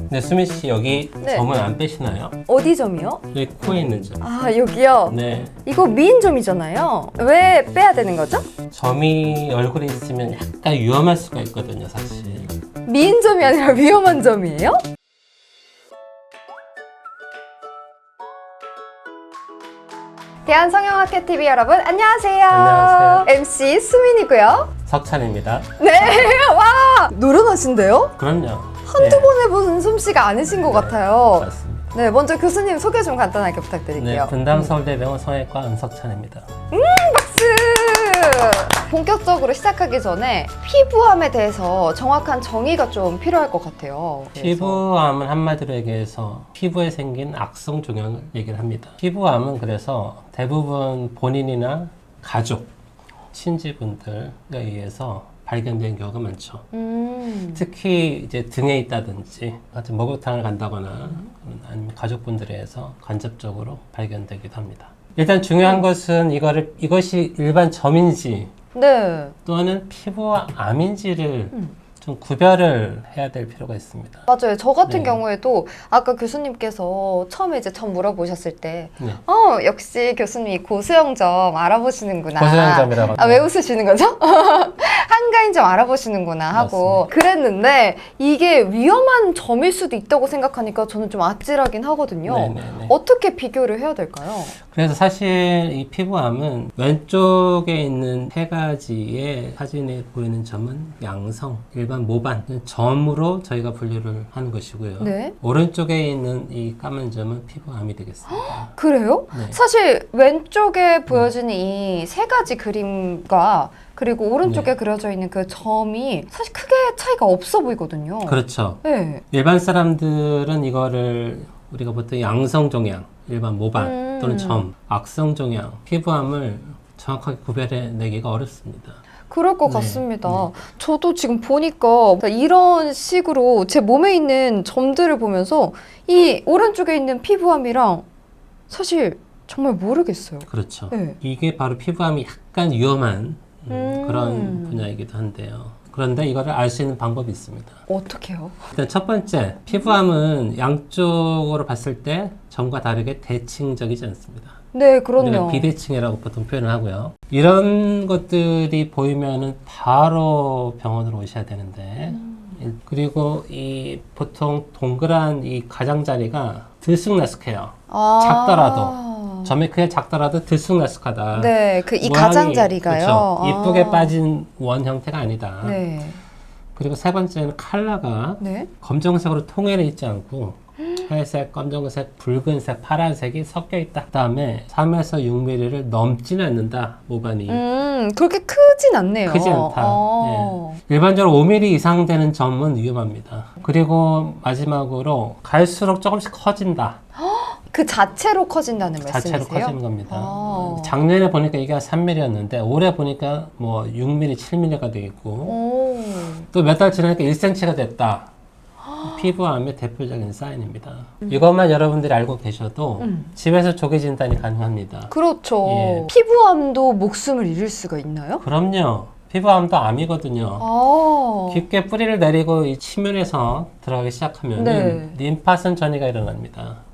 근데 수민 씨 여기 네. 점은 안 빼시나요? 어디 점이요? 여기 코에 있는 점. 아, 여기요? 네. 이거 미인점이잖아요. 왜 빼야 되는 거죠? 점이 얼굴에 있으면 약간 위험할 수가 있거든요, 사실. 미인점이 아니라 위험한 점이에요? 대한성형학회 TV 여러분, 안녕하세요. 안녕하세요. MC 수민이고요. 석찬입니다. 네, 와! 노련하신데요? 그럼요. 한두 번 해본 솜씨가 아니신 것 같아요. 맞습니다. 네, 먼저 교수님 소개 좀 간단하게 네, 부탁드릴게요. 분당서울대병원 성형외과 은석찬입니다. 박수! 본격적으로 시작하기 전에 피부암에 대해서 정확한 정의가 좀 필요할 것 같아요. 피부암은 한마디로 얘기해서 피부에 생긴 악성 종양을 얘기를 합니다. 피부암은 그래서 대부분 본인이나 가족, 친지분들에 의해서 발견된 경우가 많죠. 특히 이제 등에 있다든지 같은 목욕탕을 간다거나 아니면 가족분들에 의해서 간접적으로 발견되기도 합니다. 일단 중요한 것은 이것이 일반 점인지 네. 또는 피부암인지를 좀 구별을 해야 될 필요가 있습니다. 맞아요. 저 같은 네. 경우에도 아까 교수님께서 처음에 이제 점 물어보셨을 때, 네. 역시 교수님이 고수영점 알아보시는구나. 고수영점이라고. 아, 왜 웃으시는 거죠? 한가인점 알아보시는구나 하고 그랬는데 이게 위험한 점일 수도 있다고 생각하니까 저는 좀 아찔하긴 하거든요. 네네네. 어떻게 비교를 해야 될까요? 그래서 사실 이 피부암은 왼쪽에 있는 세 가지의 사진에 보이는 점은 양성, 일반 모반, 점으로 저희가 분류를 하는 것이고요. 네. 오른쪽에 있는 이 까만 점은 피부암이 되겠습니다. 그래요? 네. 사실 왼쪽에 보여지는 이 세 가지 그림과 그리고 오른쪽에 네. 그려져 있는 그 점이 사실 크게 차이가 없어 보이거든요. 그렇죠. 네. 일반 사람들은 이거를 우리가 보통 양성 종양, 일반 모반 또는 점, 악성 종양, 피부암을 정확하게 구별해내기가 어렵습니다. 그럴 것 네, 같습니다. 네. 저도 지금 보니까 이런 식으로 제 몸에 있는 점들을 보면서 이 오른쪽에 있는 피부암이랑 사실 정말 모르겠어요. 그렇죠. 네. 이게 바로 피부암이 약간 위험한 그런 분야이기도 한데요. 그런데 이거를 알 수 있는 방법이 있습니다. 어떻게요? 일단 첫 번째, 피부암은 양쪽으로 봤을 때 점과 다르게 대칭적이지 않습니다. 네, 우리가 그럼요. 비대칭이라고 보통 표현을 하고요. 이런 것들이 보이면은 바로 병원으로 오셔야 되는데, 그리고 이 보통 동그란 이 가장자리가 들쑥날쑥해요. 작더라도. 점이 크게 작더라도 들쑥날쑥하다. 네, 그 이 모양이, 가장자리가요. 그렇죠. 이쁘게 빠진 원 형태가 아니다. 네. 그리고 세 번째는 컬러가 네. 검정색으로 통일해 있지 않고 회색, 검정색, 붉은색, 파란색이 섞여 있다. 그 다음에 3에서 6mm를 넘지는 않는다. 모반이. 그렇게 크진 않네요. 크지 않다. 예. 일반적으로 5mm 이상 되는 점은 위험합니다. 그리고 마지막으로 갈수록 조금씩 커진다. 그 자체로 커진다는 말씀이세요? 자체로 커지는 겁니다. 아. 작년에 보니까 이게 한 3mm였는데 올해 보니까 뭐 6mm, 7mm가 되어 있고 오. 또 몇 달 지나니까 1cm가 됐다. 피부암의 대표적인 사인입니다. 이것만 여러분들이 알고 계셔도 집에서 조기 진단이 가능합니다. 그렇죠. 예. 피부암도 목숨을 잃을 수가 있나요? 그럼요. 피부암도 암이거든요. 아. 깊게 뿌리를 내리고 이 치면에서 들어가기 시작하면 네. 림파선 전이가 일어납니다.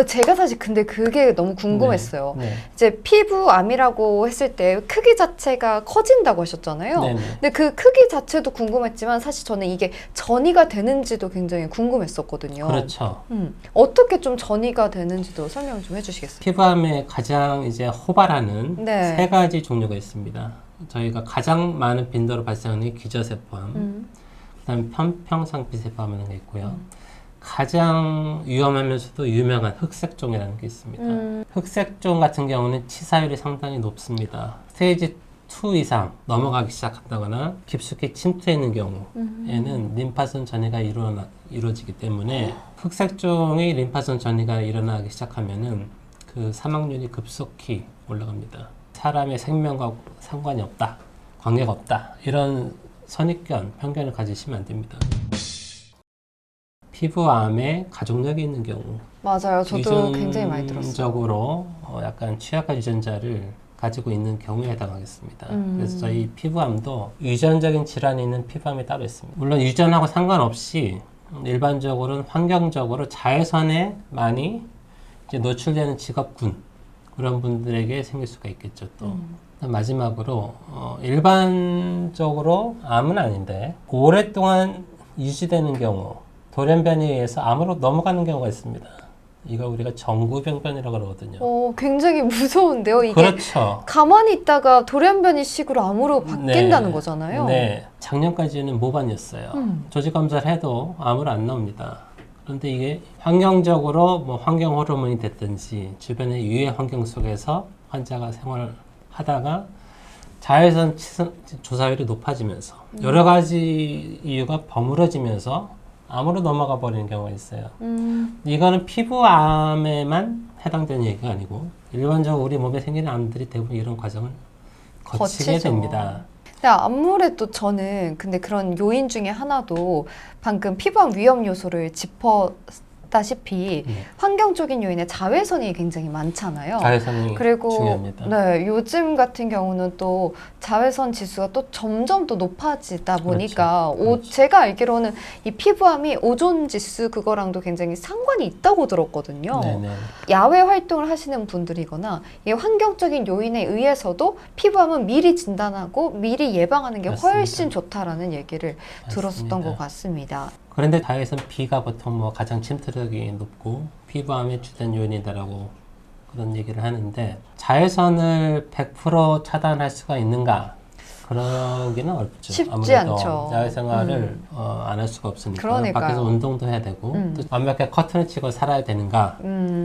제가 사실 근데 그게 너무 궁금했어요. 네. 이제 피부암이라고 했을 때 크기 자체가 커진다고 하셨잖아요. 네네. 근데 그 크기 자체도 궁금했지만 사실 저는 이게 전이가 되는지도 굉장히 궁금했었거든요. 그렇죠. 어떻게 좀 전이가 되는지도 설명 좀 해주시겠어요? 피부암에 가장 이제 호발하는 네. 세 가지 종류가 있습니다. 저희가 가장 많은 빈도로 발생하는 게 기저세포암, 그다음에 편평상피세포암이라는 게 있고요. 가장 위험하면서도 유명한 흑색종이라는 게 있습니다. 흑색종 같은 경우는 치사율이 상당히 높습니다. 스테이지 2 이상 넘어가기 시작한다거나 깊숙이 침투해 있는 경우에는 림파선 전이가 이루어지기 때문에 흑색종의 림파선 전이가 일어나기 시작하면은 그 사망률이 급속히 올라갑니다. 사람의 생명과 상관이 없다, 관계가 없다, 이런 선입견, 편견을 가지시면 안 됩니다. 피부암에 가족력이 있는 경우, 맞아요. 저도 굉장히 많이 들었어요. 유전적으로 약간 취약한 유전자를 가지고 있는 경우에 해당하겠습니다. 그래서 저희 피부암도 유전적인 질환이 있는 피부암이 따로 있습니다. 물론 유전하고 상관없이 일반적으로는 환경적으로 자외선에 많이 이제 노출되는 직업군 그런 분들에게 생길 수가 있겠죠. 또 마지막으로 일반적으로 암은 아닌데 오랫동안 유지되는 경우 돌연변이에 의해서 암으로 넘어가는 경우가 있습니다. 이걸 우리가 정구병변이라고 그러거든요. 굉장히 무서운데요. 이게 그렇죠. 가만히 있다가 돌연변이식으로 암으로 바뀐다는 거잖아요. 네, 작년까지는 모반이었어요. 조직 검사를 해도 암으로 안 나옵니다. 그런데 이게 환경적으로 뭐 환경 호르몬이 됐든지 주변의 유해 환경 속에서 환자가 생활하다가 자외선 조사율이 높아지면서 여러 가지 이유가 버무러지면서 암으로 넘어가 버리는 경우가 있어요. 이거는 피부암에만 해당되는 얘기가 아니고 일반적으로 우리 몸에 생기는 암들이 대부분 이런 과정을 거치게 거치죠. 됩니다. 아무래도 저는 근데 그런 요인 중에 하나도 방금 피부암 위험 요소를 짚었다시피 환경적인 요인에 자외선이 굉장히 많잖아요. 자외선이 그리고 중요합니다. 네, 요즘 같은 경우는 또 자외선 지수가 또 점점 더 높아지다 보니까 그렇죠. 제가 알기로는 이 피부암이 오존 지수 그거랑도 굉장히 상관이 있다고 들었거든요. 네네. 야외 활동을 하시는 분들이거나 이 환경적인 요인에 의해서도 피부암은 미리 진단하고 미리 예방하는 게 맞습니다. 훨씬 좋다라는 얘기를 들었었던 맞습니다. 것 같습니다. 그런데 자외선 B가 보통 뭐 가장 침투력이 높고 피부암의 주된 요인이다라고 그런 얘기를 하는데 자외선을 100% 차단할 수가 있는가? 그러기는 어렵죠. 쉽지 아무래도 않죠. 자외생활을 안 할 수가 없으니까 그러니까요. 밖에서 운동도 해야 되고 또 완벽하게 커튼을 치고 살아야 되는가?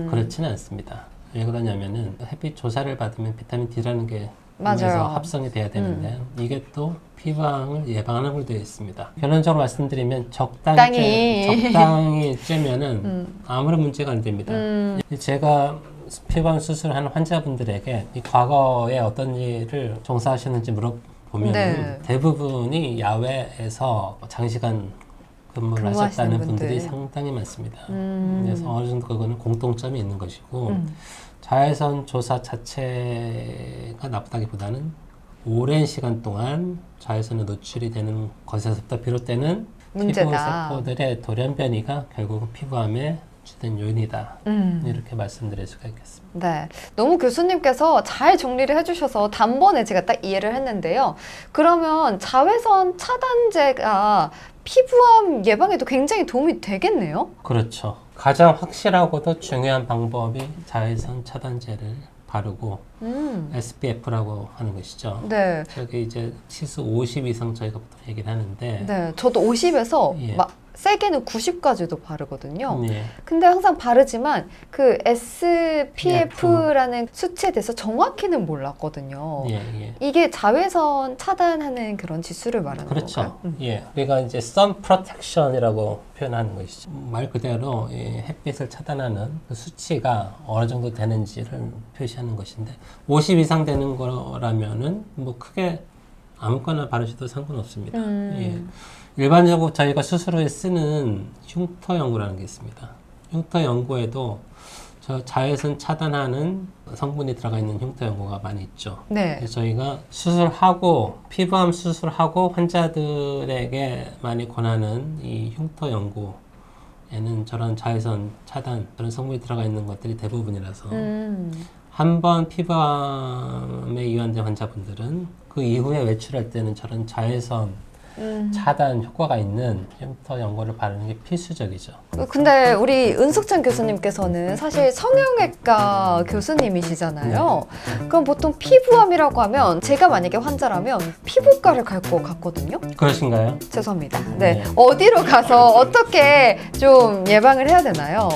그렇지는 않습니다. 왜 그러냐면은 햇빛 조사를 받으면 비타민 D라는 게 몸에서 맞아요. 합성이 돼야 되는데 이게 또 피부암을 예방하는 걸 되어 있습니다. 결론적으로 말씀드리면 적당히 쬐면은 아무런 문제가 안 됩니다. 제가 피부암 수술하는 환자분들에게 이 과거에 어떤 일을 종사하셨는지 물어보면 네. 대부분이 야외에서 장시간 근무를 근무하시는 하셨다는 분들. 분들이 상당히 많습니다. 그래서 어느 정도 그거는 공통점이 있는 것이고 자외선 조사 자체가 나쁘다기보다는 오랜 시간 동안 자외선에 노출이 되는 것에서부터 비롯되는 문제다. 피부세포들의 돌연변이가 결국은 피부암의 주된 요인이다. 이렇게 말씀드릴 수가 있겠습니다. 네, 너무 교수님께서 잘 정리를 해주셔서 단번에 제가 딱 이해를 했는데요. 그러면 자외선 차단제가 피부암 예방에도 굉장히 도움이 되겠네요? 그렇죠. 가장 확실하고도 중요한 방법이 자외선 차단제를 바르고 SPF라고 하는 것이죠. 네. 저기 이제 치수 50 이상 저희가 보통 얘기를 하는데 네, 저도 50에서 예. 막 세게는 90까지도 바르거든요. 예. 근데 항상 바르지만 그 SPF라는 수치에 대해서 정확히는 몰랐거든요. 예, 예. 이게 자외선 차단하는 그런 지수를 말하는 그렇죠. 건가요? 예, 우리가 이제 sun protection이라고 표현하는 것이죠. 말 그대로 이 햇빛을 차단하는 그 수치가 어느 정도 되는지를 표시하는 것인데 50 이상 되는 거라면은 뭐 크게 아무거나 바르셔도 상관없습니다. 예. 일반적으로 저희가 수술 후에 쓰는 흉터 연고라는 게 있습니다. 흉터 연고에도 저 자외선 차단하는 성분이 들어가 있는 흉터 연고가 많이 있죠. 네. 그래서 저희가 수술하고 피부암 수술하고 환자들에게 많이 권하는 이 흉터 연고에는 저런 자외선 차단 그런 성분이 들어가 있는 것들이 대부분이라서 한번 피부암에 이완된 환자분들은 그 이후에 외출할 때는 저런 자외선 차단 효과가 있는 흉터 연고를 바르는 게 필수적이죠. 근데 우리 은숙찬 교수님께서는 사실 성형외과 교수님이시잖아요. 그럼 보통 피부암이라고 하면 제가 만약에 환자라면 피부과를 갈 것 같거든요. 그러신가요? 죄송합니다. 네. 어디로 가서 어떻게 좀 예방을 해야 되나요?